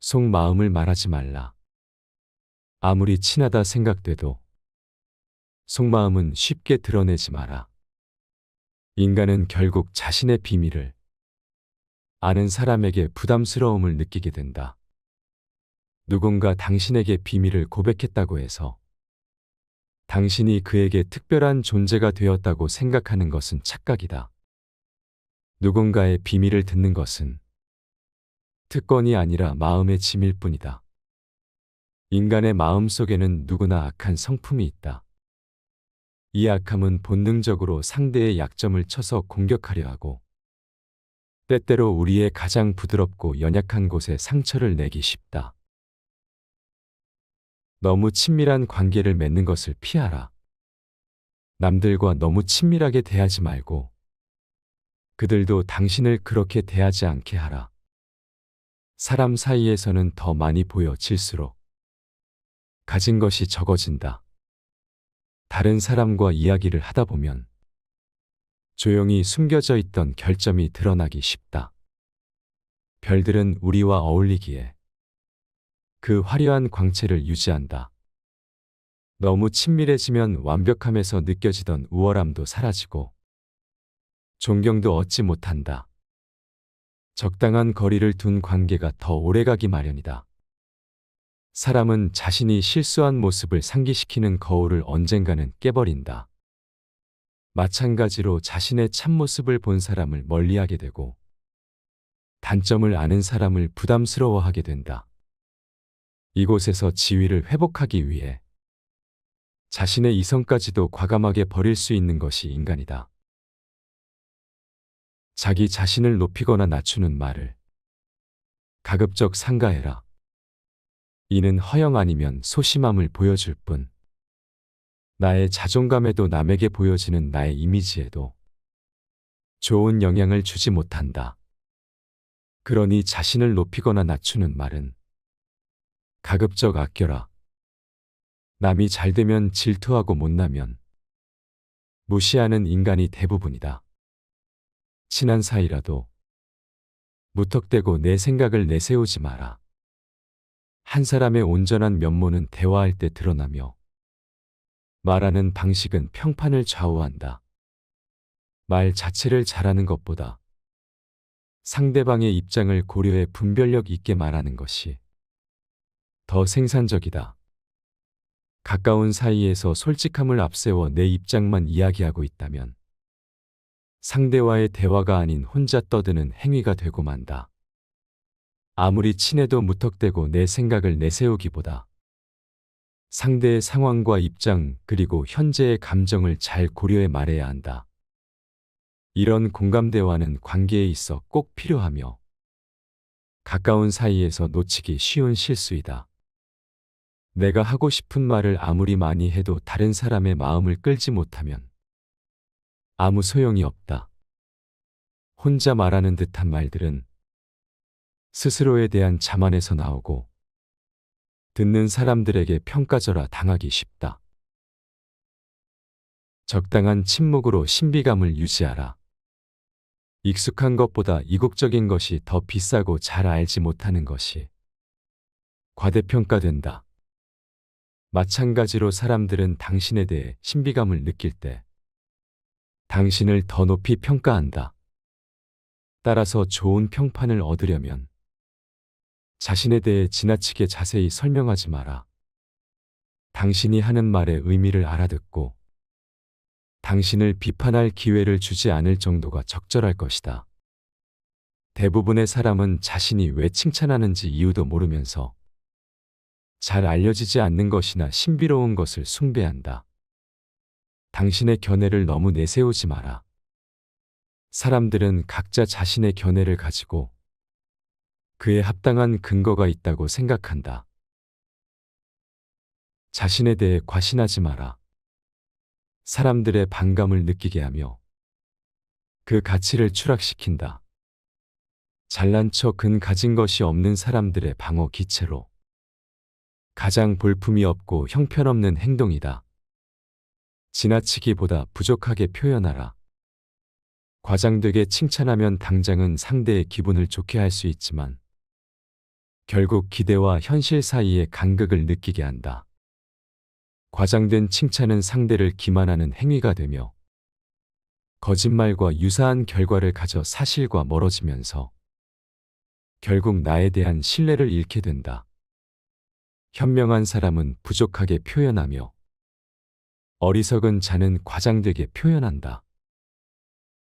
속마음을 말하지 말라. 아무리 친하다 생각돼도 속마음은 쉽게 드러내지 마라. 인간은 결국 자신의 비밀을 아는 사람에게 부담스러움을 느끼게 된다. 누군가 당신에게 비밀을 고백했다고 해서 당신이 그에게 특별한 존재가 되었다고 생각하는 것은 착각이다. 누군가의 비밀을 듣는 것은 특권이 아니라 마음의 짐일 뿐이다. 인간의 마음 속에는 누구나 악한 성품이 있다. 이 악함은 본능적으로 상대의 약점을 쳐서 공격하려 하고 때때로 우리의 가장 부드럽고 연약한 곳에 상처를 내기 쉽다. 너무 친밀한 관계를 맺는 것을 피하라. 남들과 너무 친밀하게 대하지 말고 그들도 당신을 그렇게 대하지 않게 하라. 사람 사이에서는 더 많이 보여질수록 가진 것이 적어진다. 다른 사람과 이야기를 하다 보면 조용히 숨겨져 있던 결점이 드러나기 쉽다. 별들은 우리와 어울리기에 그 화려한 광채를 유지한다. 너무 친밀해지면 완벽함에서 느껴지던 우월함도 사라지고 존경도 얻지 못한다. 적당한 거리를 둔 관계가 더 오래가기 마련이다. 사람은 자신이 실수한 모습을 상기시키는 거울을 언젠가는 깨버린다. 마찬가지로 자신의 참모습을 본 사람을 멀리하게 되고 단점을 아는 사람을 부담스러워하게 된다. 이곳에서 지위를 회복하기 위해 자신의 이성까지도 과감하게 버릴 수 있는 것이 인간이다. 자기 자신을 높이거나 낮추는 말을 가급적 삼가해라. 이는 허영 아니면 소심함을 보여줄 뿐, 나의 자존감에도 남에게 보여지는 나의 이미지에도 좋은 영향을 주지 못한다. 그러니 자신을 높이거나 낮추는 말은 가급적 아껴라. 남이 잘되면 질투하고 못나면 무시하는 인간이 대부분이다. 친한 사이라도 무턱대고 내 생각을 내세우지 마라. 한 사람의 온전한 면모는 대화할 때 드러나며 말하는 방식은 평판을 좌우한다. 말 자체를 잘하는 것보다 상대방의 입장을 고려해 분별력 있게 말하는 것이 더 생산적이다. 가까운 사이에서 솔직함을 앞세워 내 입장만 이야기하고 있다면 상대와의 대화가 아닌 혼자 떠드는 행위가 되고 만다. 아무리 친해도 무턱대고 내 생각을 내세우기보다 상대의 상황과 입장 그리고 현재의 감정을 잘 고려해 말해야 한다. 이런 공감 대화는 관계에 있어 꼭 필요하며 가까운 사이에서 놓치기 쉬운 실수이다. 내가 하고 싶은 말을 아무리 많이 해도 다른 사람의 마음을 끌지 못하면 아무 소용이 없다. 혼자 말하는 듯한 말들은 스스로에 대한 자만에서 나오고 듣는 사람들에게 평가절하 당하기 쉽다. 적당한 침묵으로 신비감을 유지하라. 익숙한 것보다 이국적인 것이 더 비싸고 잘 알지 못하는 것이 과대평가된다. 마찬가지로 사람들은 당신에 대해 신비감을 느낄 때 당신을 더 높이 평가한다. 따라서 좋은 평판을 얻으려면 자신에 대해 지나치게 자세히 설명하지 마라. 당신이 하는 말의 의미를 알아듣고 당신을 비판할 기회를 주지 않을 정도가 적절할 것이다. 대부분의 사람은 자신이 왜 칭찬하는지 이유도 모르면서 잘 알려지지 않는 것이나 신비로운 것을 숭배한다. 당신의 견해를 너무 내세우지 마라. 사람들은 각자 자신의 견해를 가지고 그에 합당한 근거가 있다고 생각한다. 자신에 대해 과신하지 마라. 사람들의 반감을 느끼게 하며 그 가치를 추락시킨다. 잘난 척은 가진 것이 없는 사람들의 방어 기체로 가장 볼품이 없고 형편없는 행동이다. 지나치기보다 부족하게 표현하라. 과장되게 칭찬하면 당장은 상대의 기분을 좋게 할 수 있지만 결국 기대와 현실 사이의 간극을 느끼게 한다. 과장된 칭찬은 상대를 기만하는 행위가 되며 거짓말과 유사한 결과를 가져 사실과 멀어지면서 결국 나에 대한 신뢰를 잃게 된다. 현명한 사람은 부족하게 표현하며 어리석은 자는 과장되게 표현한다.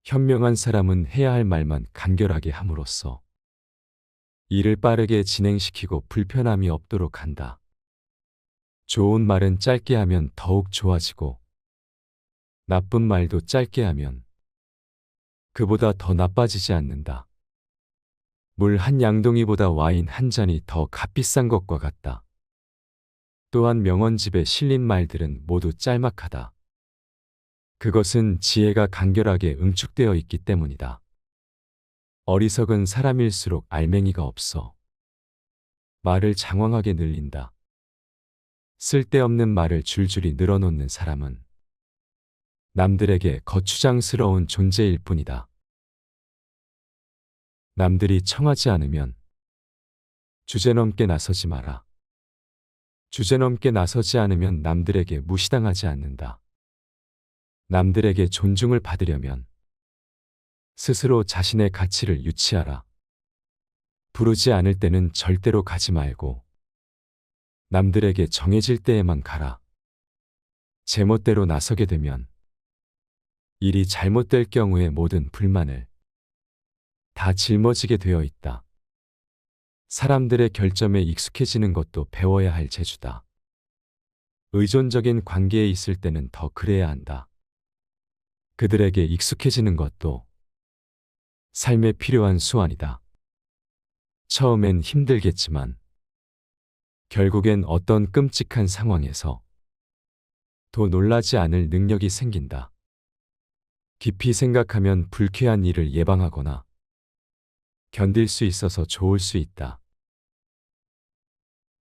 현명한 사람은 해야 할 말만 간결하게 함으로써 일을 빠르게 진행시키고 불편함이 없도록 한다. 좋은 말은 짧게 하면 더욱 좋아지고 나쁜 말도 짧게 하면 그보다 더 나빠지지 않는다. 물 한 양동이보다 와인 한 잔이 더 값비싼 것과 같다. 또한 명언집에 실린 말들은 모두 짤막하다. 그것은 지혜가 간결하게 응축되어 있기 때문이다. 어리석은 사람일수록 알맹이가 없어 말을 장황하게 늘린다. 쓸데없는 말을 줄줄이 늘어놓는 사람은 남들에게 거추장스러운 존재일 뿐이다. 남들이 청하지 않으면 주제넘게 나서지 마라. 주제넘게 나서지 않으면 남들에게 무시당하지 않는다. 남들에게 존중을 받으려면 스스로 자신의 가치를 유치하라. 부르지 않을 때는 절대로 가지 말고 남들에게 정해질 때에만 가라. 제멋대로 나서게 되면 일이 잘못될 경우에 모든 불만을 다 짊어지게 되어 있다. 사람들의 결점에 익숙해지는 것도 배워야 할 재주다. 의존적인 관계에 있을 때는 더 그래야 한다. 그들에게 익숙해지는 것도 삶에 필요한 수완이다. 처음엔 힘들겠지만 결국엔 어떤 끔찍한 상황에서 더 놀라지 않을 능력이 생긴다. 깊이 생각하면 불쾌한 일을 예방하거나 견딜 수 있어서 좋을 수 있다.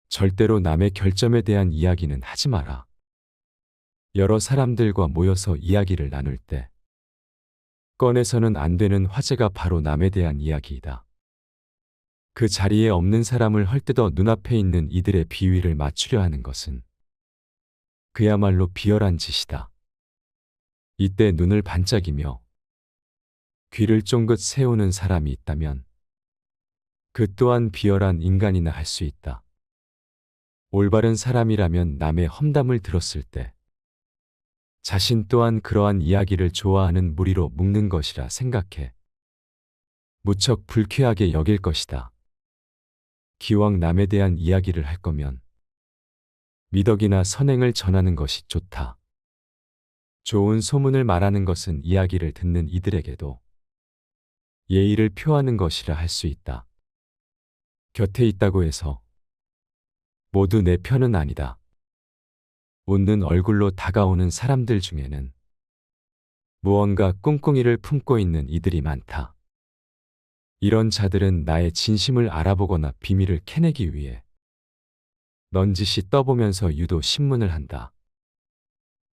절대로 남의 결점에 대한 이야기는 하지 마라. 여러 사람들과 모여서 이야기를 나눌 때 꺼내서는 안 되는 화제가 바로 남에 대한 이야기이다. 그 자리에 없는 사람을 헐뜯어 눈앞에 있는 이들의 비위를 맞추려 하는 것은 그야말로 비열한 짓이다. 이때 눈을 반짝이며 귀를 쫑긋 세우는 사람이 있다면 그 또한 비열한 인간이나 할 수 있다. 올바른 사람이라면 남의 험담을 들었을 때 자신 또한 그러한 이야기를 좋아하는 무리로 묶는 것이라 생각해 무척 불쾌하게 여길 것이다. 기왕 남에 대한 이야기를 할 거면 미덕이나 선행을 전하는 것이 좋다. 좋은 소문을 말하는 것은 이야기를 듣는 이들에게도 예의를 표하는 것이라 할 수 있다. 곁에 있다고 해서 모두 내 편은 아니다. 웃는 얼굴로 다가오는 사람들 중에는 무언가 꿍꿍이를 품고 있는 이들이 많다. 이런 자들은 나의 진심을 알아보거나 비밀을 캐내기 위해 넌지시 떠보면서 유도 신문을 한다.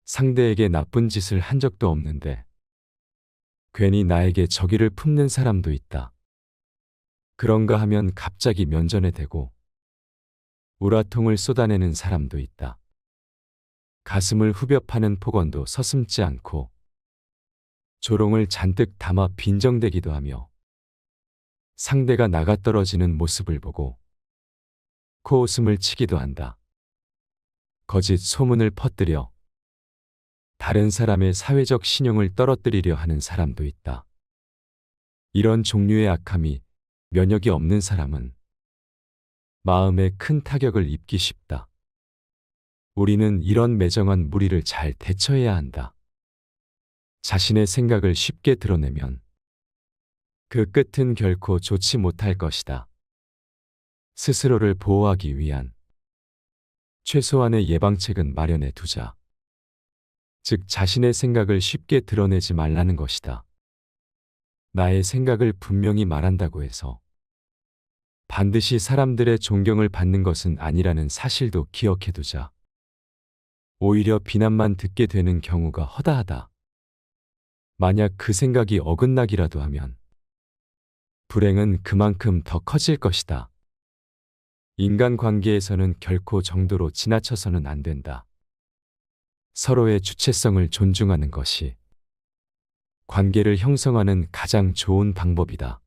상대에게 나쁜 짓을 한 적도 없는데 괜히 나에게 적의를 품는 사람도 있다. 그런가 하면 갑자기 면전에 대고 우라통을 쏟아내는 사람도 있다. 가슴을 후벼 파는 폭언도 서슴지 않고 조롱을 잔뜩 담아 빈정대기도 하며 상대가 나가떨어지는 모습을 보고 코웃음을 치기도 한다. 거짓 소문을 퍼뜨려 다른 사람의 사회적 신용을 떨어뜨리려 하는 사람도 있다. 이런 종류의 악함이 면역이 없는 사람은 마음에 큰 타격을 입기 쉽다. 우리는 이런 매정한 무리를 잘 대처해야 한다. 자신의 생각을 쉽게 드러내면 그 끝은 결코 좋지 못할 것이다. 스스로를 보호하기 위한 최소한의 예방책은 마련해 두자. 즉 자신의 생각을 쉽게 드러내지 말라는 것이다. 나의 생각을 분명히 말한다고 해서 반드시 사람들의 존경을 받는 것은 아니라는 사실도 기억해 두자. 오히려 비난만 듣게 되는 경우가 허다하다. 만약 그 생각이 어긋나기라도 하면 불행은 그만큼 더 커질 것이다. 인간관계에서는 결코 정도로 지나쳐서는 안 된다. 서로의 주체성을 존중하는 것이 관계를 형성하는 가장 좋은 방법이다.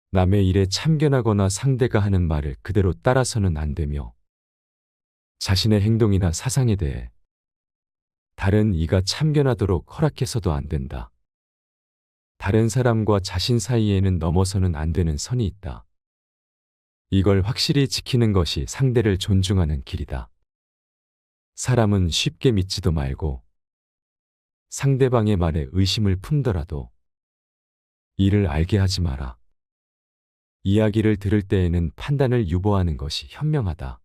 남의 일에 참견하거나 상대가 하는 말을 그대로 따라서는 안 되며 자신의 행동이나 사상에 대해 다른 이가 참견하도록 허락해서도 안 된다. 다른 사람과 자신 사이에는 넘어서는 안 되는 선이 있다. 이걸 확실히 지키는 것이 상대를 존중하는 길이다. 사람은 쉽게 믿지도 말고 상대방의 말에 의심을 품더라도 이를 알게 하지 마라. 이야기를 들을 때에는 판단을 유보하는 것이 현명하다.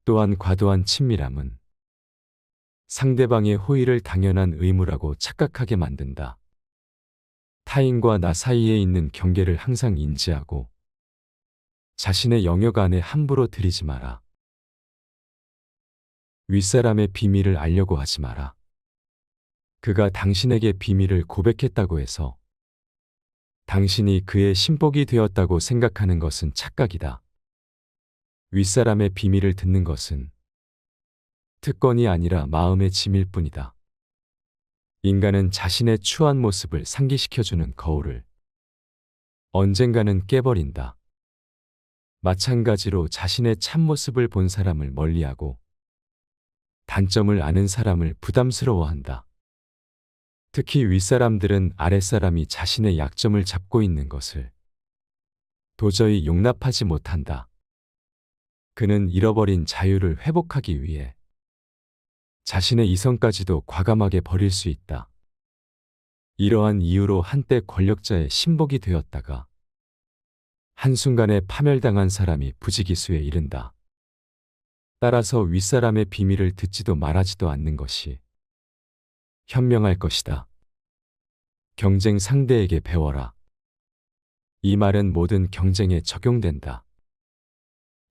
또한 과도한 친밀함은 상대방의 호의를 당연한 의무라고 착각하게 만든다. 타인과 나 사이에 있는 경계를 항상 인지하고 자신의 영역 안에 함부로 들이지 마라. 윗사람의 비밀을 알려고 하지 마라. 그가 당신에게 비밀을 고백했다고 해서 당신이 그의 신복이 되었다고 생각하는 것은 착각이다. 윗사람의 비밀을 듣는 것은 특권이 아니라 마음의 짐일 뿐이다. 인간은 자신의 추한 모습을 상기시켜주는 거울을 언젠가는 깨버린다. 마찬가지로 자신의 참모습을 본 사람을 멀리하고 단점을 아는 사람을 부담스러워한다. 특히 윗사람들은 아랫사람이 자신의 약점을 잡고 있는 것을 도저히 용납하지 못한다. 그는 잃어버린 자유를 회복하기 위해 자신의 이성까지도 과감하게 버릴 수 있다. 이러한 이유로 한때 권력자의 신복이 되었다가 한순간에 파멸당한 사람이 부지기수에 이른다. 따라서 윗사람의 비밀을 듣지도 말하지도 않는 것이 현명할 것이다. 경쟁 상대에게 배워라. 이 말은 모든 경쟁에 적용된다.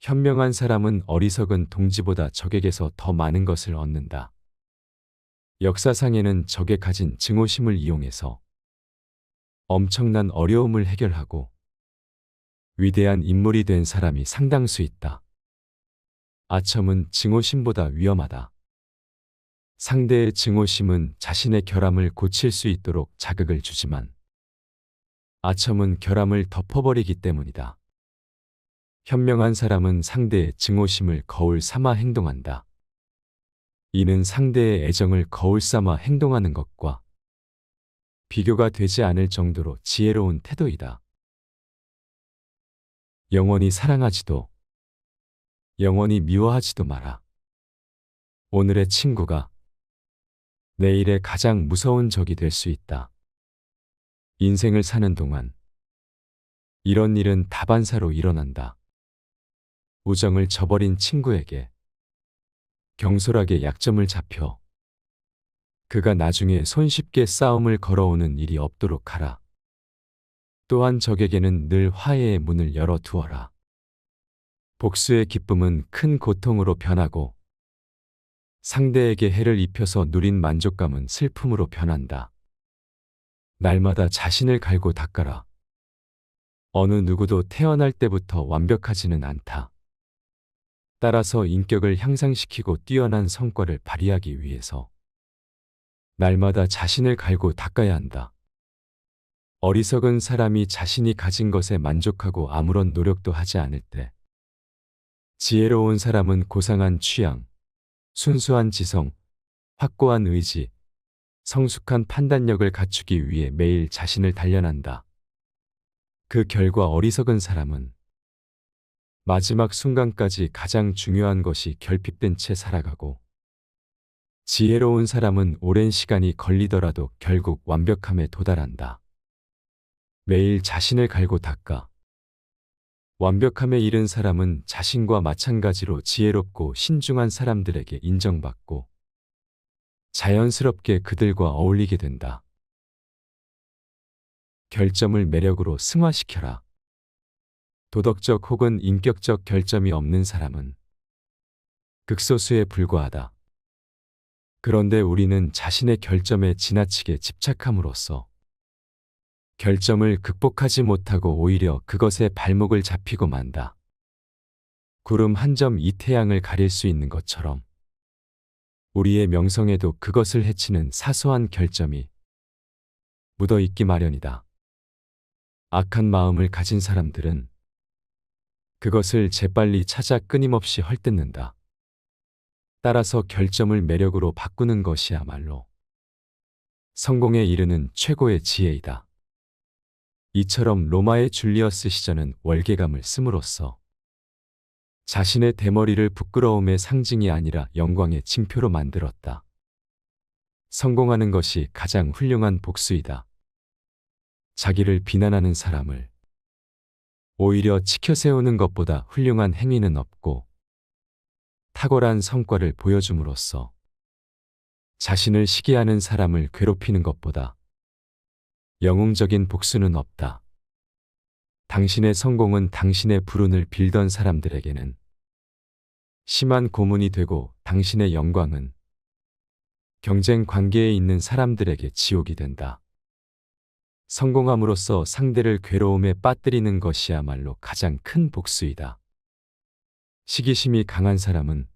현명한 사람은 어리석은 동지보다 적에게서 더 많은 것을 얻는다. 역사상에는 적에 가진 증오심을 이용해서 엄청난 어려움을 해결하고 위대한 인물이 된 사람이 상당수 있다. 아첨은 증오심보다 위험하다. 상대의 증오심은 자신의 결함을 고칠 수 있도록 자극을 주지만 아첨은 결함을 덮어버리기 때문이다. 현명한 사람은 상대의 증오심을 거울 삼아 행동한다. 이는 상대의 애정을 거울 삼아 행동하는 것과 비교가 되지 않을 정도로 지혜로운 태도이다. 영원히 사랑하지도 영원히 미워하지도 마라. 오늘의 친구가 내일의 가장 무서운 적이 될 수 있다. 인생을 사는 동안 이런 일은 다반사로 일어난다. 우정을 저버린 친구에게 경솔하게 약점을 잡혀 그가 나중에 손쉽게 싸움을 걸어오는 일이 없도록 하라. 또한 적에게는 늘 화해의 문을 열어두어라. 복수의 기쁨은 큰 고통으로 변하고 상대에게 해를 입혀서 누린 만족감은 슬픔으로 변한다. 날마다 자신을 갈고 닦아라. 어느 누구도 태어날 때부터 완벽하지는 않다. 따라서 인격을 향상시키고 뛰어난 성과를 발휘하기 위해서 날마다 자신을 갈고 닦아야 한다. 어리석은 사람이 자신이 가진 것에 만족하고 아무런 노력도 하지 않을 때, 지혜로운 사람은 고상한 취향, 순수한 지성, 확고한 의지, 성숙한 판단력을 갖추기 위해 매일 자신을 단련한다. 그 결과 어리석은 사람은 마지막 순간까지 가장 중요한 것이 결핍된 채 살아가고, 지혜로운 사람은 오랜 시간이 걸리더라도 결국 완벽함에 도달한다. 매일 자신을 갈고 닦아. 완벽함에 이른 사람은 자신과 마찬가지로 지혜롭고 신중한 사람들에게 인정받고 자연스럽게 그들과 어울리게 된다. 결점을 매력으로 승화시켜라. 도덕적 혹은 인격적 결점이 없는 사람은 극소수에 불과하다. 그런데 우리는 자신의 결점에 지나치게 집착함으로써 결점을 극복하지 못하고 오히려 그것에 발목을 잡히고 만다. 구름 한 점 이 태양을 가릴 수 있는 것처럼 우리의 명성에도 그것을 해치는 사소한 결점이 묻어 있기 마련이다. 악한 마음을 가진 사람들은 그것을 재빨리 찾아 끊임없이 헐뜯는다. 따라서 결점을 매력으로 바꾸는 것이야말로 성공에 이르는 최고의 지혜이다. 이처럼 로마의 줄리어스 시저는 월계감을 씀으로써 자신의 대머리를 부끄러움의 상징이 아니라 영광의 징표로 만들었다. 성공하는 것이 가장 훌륭한 복수이다. 자기를 비난하는 사람을 오히려 치켜세우는 것보다 훌륭한 행위는 없고, 탁월한 성과를 보여줌으로써 자신을 시기하는 사람을 괴롭히는 것보다 영웅적인 복수는 없다. 당신의 성공은 당신의 불운을 빌던 사람들에게는 심한 고문이 되고, 당신의 영광은 경쟁 관계에 있는 사람들에게 지옥이 된다. 성공함으로써 상대를 괴로움에 빠뜨리는 것이야말로 가장 큰 복수이다. 시기심이 강한 사람은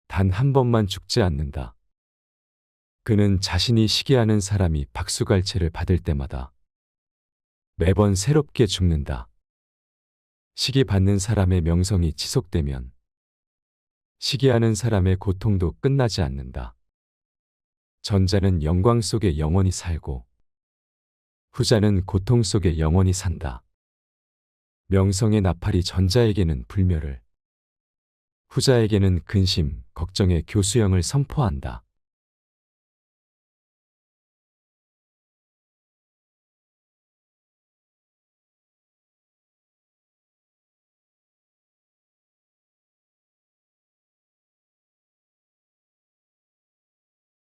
단 한 번만 죽지 않는다. 그는 자신이 시기하는 사람이 박수갈채를 받을 때마다 매번 새롭게 죽는다. 시기받는 사람의 명성이 지속되면 시기하는 사람의 고통도 끝나지 않는다. 전자는 영광 속에 영원히 살고, 후자는 고통 속에 영원히 산다. 명성의 나팔이 전자에게는 불멸을, 후자에게는 근심, 걱정의 교수형을 선포한다.